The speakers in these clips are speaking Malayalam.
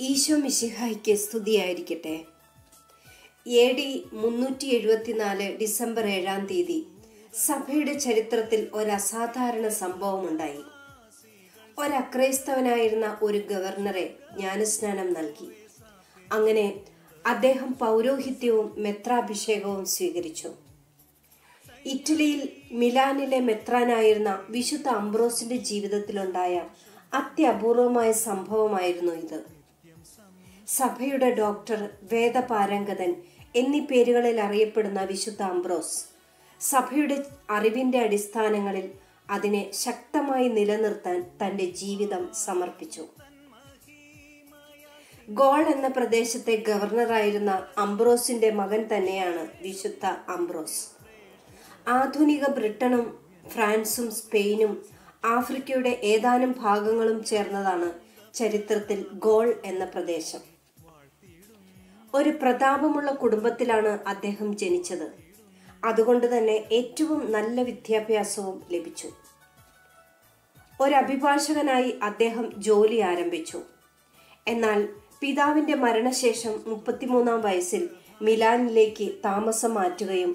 ഈശോ മിശിഹായ്ക്ക് സ്തുതിയായിരിക്കട്ടെ. AD 374 ഡിസംബർ 7-ാം തീയതി സഭയുടെ ചരിത്രത്തിൽ ഒരു അസാധാരണ സംഭവമുണ്ടായി. ഒരക്രൈസ്തവനായിരുന്ന ഒരു ഗവർണറെ ജ്ഞാനസ്നാനം നൽകി. അങ്ങനെ അദ്ദേഹം പൗരോഹിത്യവും മെത്രാഭിഷേകവും സ്വീകരിച്ചു. ഇറ്റലിയിൽ മിലാനിലെ മെത്രാനായിരുന്ന വിശുദ്ധ അംബ്രോസിന്റെ ജീവിതത്തിലുണ്ടായ അത്യപൂർവമായ സംഭവമായിരുന്നു ഇത്. സഭയുടെ ഡോക്ടർ, വേദപാരംഗതൻ എന്നീ പേരുകളിൽ അറിയപ്പെടുന്ന വിശുദ്ധ അംബ്രോസ് സഭയുടെ അറിവിന്റെ അടിസ്ഥാനങ്ങളിൽ അതിനെ ശക്തമായി നിലനിർത്താൻ തന്റെ ജീവിതം സമർപ്പിച്ചു. ഗോൾ എന്ന പ്രദേശത്തെ ഗവർണറായിരുന്ന അംബ്രോസിന്റെ മകൻ തന്നെയാണ് വിശുദ്ധ അംബ്രോസ്. ആധുനിക ബ്രിട്ടനും ഫ്രാൻസും സ്പെയിനും ആഫ്രിക്കയുടെ ഏതാനും ഭാഗങ്ങളും ചേർന്നതാണ് ചരിത്രത്തിൽ ഗോൾ എന്ന പ്രദേശം. ഒരു പ്രതാപമുള്ള കുടുംബത്തിലാണ് അദ്ദേഹം ജനിച്ചത്. അതുകൊണ്ട് തന്നെ ഏറ്റവും നല്ല വിദ്യാഭ്യാസവും ലഭിച്ചു. ഒരഭിഭാഷകനായി അദ്ദേഹം ജോലി ആരംഭിച്ചു. എന്നാൽ പിതാവിന്റെ മരണശേഷം 33-ാം വയസ്സിൽ മിലാനിലേക്ക് താമസം മാറ്റുകയും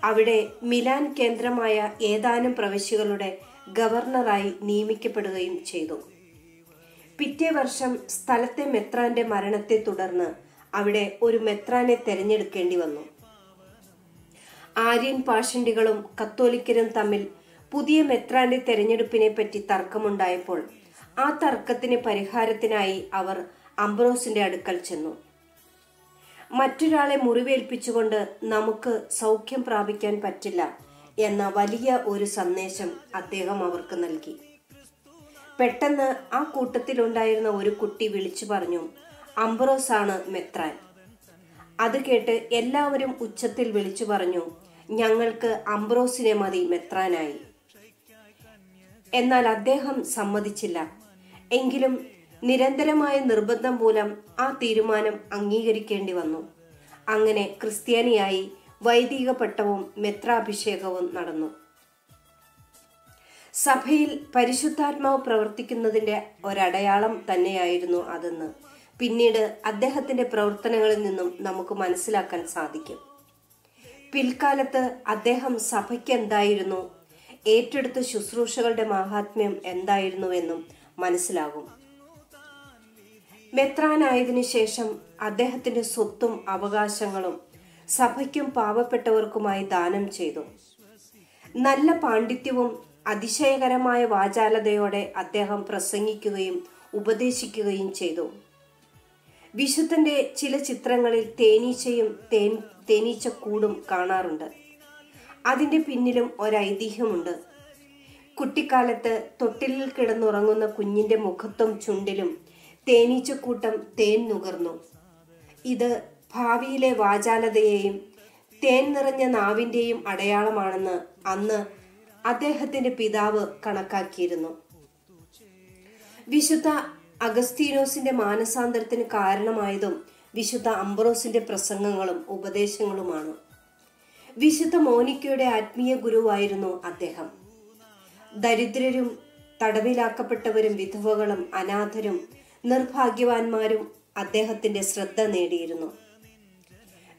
അവിടെ മിലാൻ കേന്ദ്രമായ ഏതാനും പ്രവിശ്യകളുടെ ഗവർണറായി നിയമിക്കപ്പെടുകയും ചെയ്തു. പിറ്റേ വർഷം സ്ഥലത്തെ മെത്രാന്റെ മരണത്തെ തുടർന്ന് അവിടെ ഒരു മെത്രാനെ തെരഞ്ഞെടുക്കേണ്ടി വന്നു. ആര്യൻ പാഷണ്ഡികളും കത്തോലിക്കരും തമ്മിൽ പുതിയ മെത്രാന്റെ തെരഞ്ഞെടുപ്പിനെ പറ്റി തർക്കമുണ്ടായപ്പോൾ ആ തർക്കത്തിന് പരിഹാരത്തിനായി അവർ അംബ്രോസിന്റെ അടുക്കൽ ചെന്നു. മറ്റൊരാളെ മുറിവേൽപ്പിച്ചുകൊണ്ട് നമുക്ക് സൗഖ്യം പ്രാപിക്കാൻ പറ്റില്ല എന്ന വലിയ ഒരു സന്ദേശം അദ്ദേഹം അവർക്ക് നൽകി. പെട്ടെന്ന് ആ കൂട്ടത്തിലുണ്ടായിരുന്ന ഒരു കുട്ടി വിളിച്ചു പറഞ്ഞു, അംബ്രോസ് ആണ് മെത്രാൻ. അത് കേട്ട് എല്ലാവരും ഉച്ചത്തിൽ വിളിച്ചു പറഞ്ഞു, ഞങ്ങൾക്ക് അംബ്രോസിനെ മതി മെത്രാനായി. എന്നാൽ അദ്ദേഹം സമ്മതിച്ചില്ല. എങ്കിലും നിരന്തരമായ നിർബന്ധം മൂലം ആ തീരുമാനം അംഗീകരിക്കേണ്ടി വന്നു. അങ്ങനെ ക്രിസ്ത്യാനിയായി വൈദിക പട്ടവും മെത്രാഭിഷേകവും നടന്നു. സഭയിൽ പരിശുദ്ധാത്മാവ് പ്രവർത്തിക്കുന്നതിന്റെ ഒരടയാളം തന്നെയായിരുന്നു അതെന്ന് പിന്നീട് അദ്ദേഹത്തിന്റെ പ്രവർത്തനങ്ങളിൽ നിന്നും നമുക്ക് മനസ്സിലാക്കാൻ സാധിക്കും. പിൽക്കാലത്ത് അദ്ദേഹം സഭയ്ക്ക് എന്തായിരുന്നു, ഏറ്റെടുത്ത ശുശ്രൂഷകളുടെ മാഹാത്മ്യം എന്തായിരുന്നുവെന്നും മനസ്സിലാകും. മെത്രാനായതിനു ശേഷം അദ്ദേഹത്തിന്റെ സ്വത്തും അവകാശങ്ങളും സഭയ്ക്കും പാവപ്പെട്ടവർക്കുമായി ദാനം ചെയ്തു. നല്ല പാണ്ഡിത്യവും അതിശയകരമായ വാചാലതയോടെ അദ്ദേഹം പ്രസംഗിക്കുകയും ഉപദേശിക്കുകയും ചെയ്തു. വിശുദ്ധന്റെ ചില ചിത്രങ്ങളിൽ തേനീച്ചയും തേനീച്ചക്കൂടും കാണാറുണ്ട്. അതിന്റെ പിന്നിലും ഒരൈതിഹ്യമുണ്ട്. കുട്ടിക്കാലത്ത് തൊട്ടിലിൽ കിടന്നുറങ്ങുന്ന കുഞ്ഞിന്റെ മുഖത്തും ചുണ്ടിലും തേനീച്ചക്കൂട്ടം തേൻ നുകർന്നു. ഇത് ഭാവിയിലെ വാചാലതയെയും തേൻ നിറഞ്ഞ നാവിന്റെയും അടയാളമാണെന്ന് അന്ന് അദ്ദേഹത്തിന്റെ പിതാവ് കണക്കാക്കിയിരുന്നു. വിശുദ്ധ അഗസ്തീനോസിന്റെ മാനസാന്തരത്തിന് കാരണമായതും വിശുദ്ധ അംബ്രോസിന്റെ പ്രസംഗങ്ങളും ഉപദേശങ്ങളുമാണ്. വിശുദ്ധ മോനിക്കയുടെ ആത്മീയ ഗുരുവായിരുന്നു അദ്ദേഹം. ദരിദ്രരും തടവിലാക്കപ്പെട്ടവരും വിധവകളും അനാഥരും നിർഭാഗ്യവാന്മാരും അദ്ദേഹത്തിന്റെ ശ്രദ്ധ നേടിയിരുന്നു.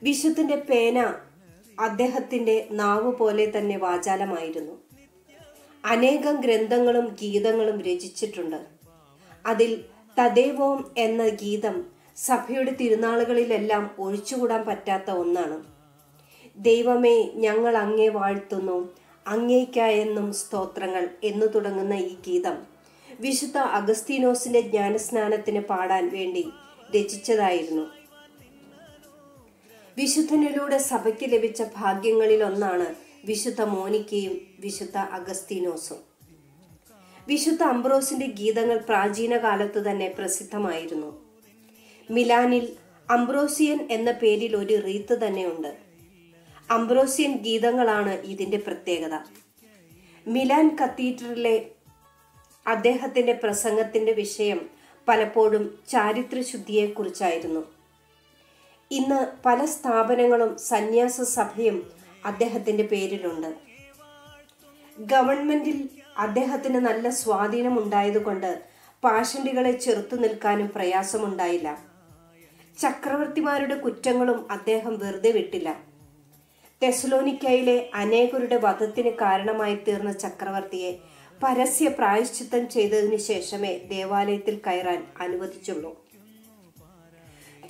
വിശുദ്ധന്റെ പേന അദ്ദേഹത്തിന്റെ നാവ് പോലെ തന്നെ വാചാലമായിരുന്നു. അനേകം ഗ്രന്ഥങ്ങളും ഗീതങ്ങളും രചിച്ചിട്ടുണ്ട്. അതിൽ തദേവോം എന്ന ഗീതം സഭയുടെ തിരുനാളുകളിലെല്ലാം ഒഴിച്ചുകൂടാൻ പറ്റാത്ത ഒന്നാണ്. ദൈവമേ, ഞങ്ങൾ അങ്ങേ വാഴ്ത്തുന്നു, അങ്ങേയ്ക്കായെന്നും സ്തോത്രങ്ങൾ എന്നു തുടങ്ങുന്ന ഈ ഗീതം വിശുദ്ധ അഗസ്തീനോസിന്റെ ജ്ഞാനസ്നാനത്തിന് പാടാൻ വേണ്ടി രചിച്ചതായിരുന്നു. വിശുദ്ധനിലൂടെ സഭയ്ക്ക് ലഭിച്ച ഭാഗ്യങ്ങളിൽ ഒന്നാണ് വിശുദ്ധ മോനിക്കയും വിശുദ്ധ അഗസ്തീനോസും. വിശുദ്ധ അംബ്രോസിന്റെ ഗീതങ്ങൾ പ്രാചീന കാലത്ത് തന്നെ പ്രസിദ്ധമായിരുന്നു. മിലാനിൽ അംബ്രോസിയൻ എന്ന പേരിൽ ഒരു റീത്ത് തന്നെയുണ്ട്. അംബ്രോസിയൻ ഗീതങ്ങളാണ് ഇതിന്റെ പ്രത്യേകത. മിലാൻ കത്തീഡ്രലിലെ അദ്ദേഹത്തിന്റെ പ്രസംഗത്തിന്റെ വിഷയം പലപ്പോഴും ചാരിത്രശുദ്ധിയെക്കുറിച്ചായിരുന്നു. ഇന്ന് പല സ്ഥാപനങ്ങളും സന്യാസ സഭയും അദ്ദേഹത്തിന്റെ പേരിലുണ്ട്. ഗവൺമെന്റിൽ അദ്ദേഹത്തിന് നല്ല സ്വാധീനം ഉണ്ടായതുകൊണ്ട് പാഷണ്ഡികളെ ചെറുത്തു നിൽക്കാനും പ്രയാസമുണ്ടായില്ല. ചക്രവർത്തിമാരുടെ കുറ്റങ്ങളും അദ്ദേഹം വെറുതെ വിട്ടില്ല. തെസലോനിക്കയിലെ അനേകരുടെ വധത്തിന് കാരണമായി തീർന്ന ചക്രവർത്തിയെ പരസ്യ പ്രായശ്ചിത്തം ചെയ്തതിനു ശേഷമേ ദേവാലയത്തിൽ കയറാൻ അനുവദിച്ചുള്ളൂ.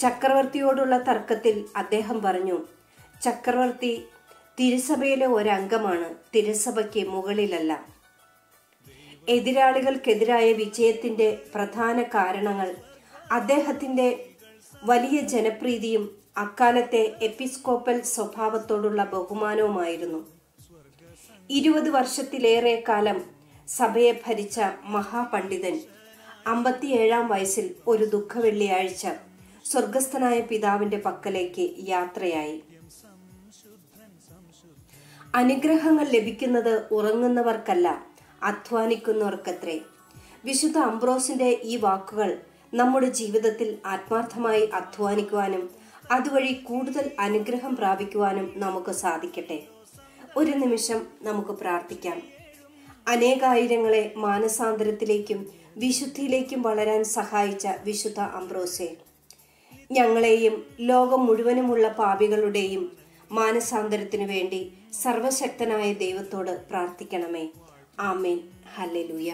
ചക്രവർത്തിയോടുള്ള തർക്കത്തിൽ അദ്ദേഹം പറഞ്ഞു, ചക്രവർത്തി തിരുസഭയിലെ ഒരംഗമാണ്, തിരുസഭയ്ക്ക് മുകളിലല്ല. എതിരാളികൾക്കെതിരായ വിജയത്തിന്റെ പ്രധാന കാരണങ്ങൾ അദ്ദേഹത്തിന്റെ വലിയ ജനപ്രീതിയും അക്കാലത്തെ എപ്പിസ്കോപ്പൽ സ്വഭാവത്തോടുള്ള ബഹുമാനവുമായിരുന്നു. 20 വർഷത്തിലേറെ കാലം സഭയെ ഭരിച്ച മഹാപണ്ഡിതൻ 57-ാം വയസ്സിൽ ഒരു ദുഃഖവെള്ളിയാഴ്ച സ്വർഗസ്ഥനായ പിതാവിന്റെ പക്കലേക്ക് യാത്രയായി. അനുഗ്രഹങ്ങൾ ലഭിക്കുന്നത് ഉറങ്ങുന്നവർക്കല്ല, അധ്വാനിക്കുന്നവർക്കത്രേ. വിശുദ്ധ അംബ്രോസിന്റെ ഈ വാക്കുകൾ നമ്മുടെ ജീവിതത്തിൽ ആത്മാർത്ഥമായി അധ്വാനിക്കുവാനും അതുവഴി കൂടുതൽ അനുഗ്രഹം പ്രാപിക്കുവാനും നമുക്ക് സാധിക്കട്ടെ. ഒരു നിമിഷം നമുക്ക് പ്രാർത്ഥിക്കാം. അനേകായിരങ്ങളെ മാനസാന്തരത്തിലേക്കും വിശുദ്ധിയിലേക്കും വളരാൻ സഹായിച്ച വിശുദ്ധ അംബ്രോസേ, ഞങ്ങളെയും ലോകം മുഴുവനുമുള്ള പാപികളുടെയും മാനസാന്തരത്തിനു വേണ്ടി സർവശക്തനായ ദൈവത്തോട് പ്രാർത്ഥിക്കണമേ. ആമേൻ. ഹല്ലേലൂയ.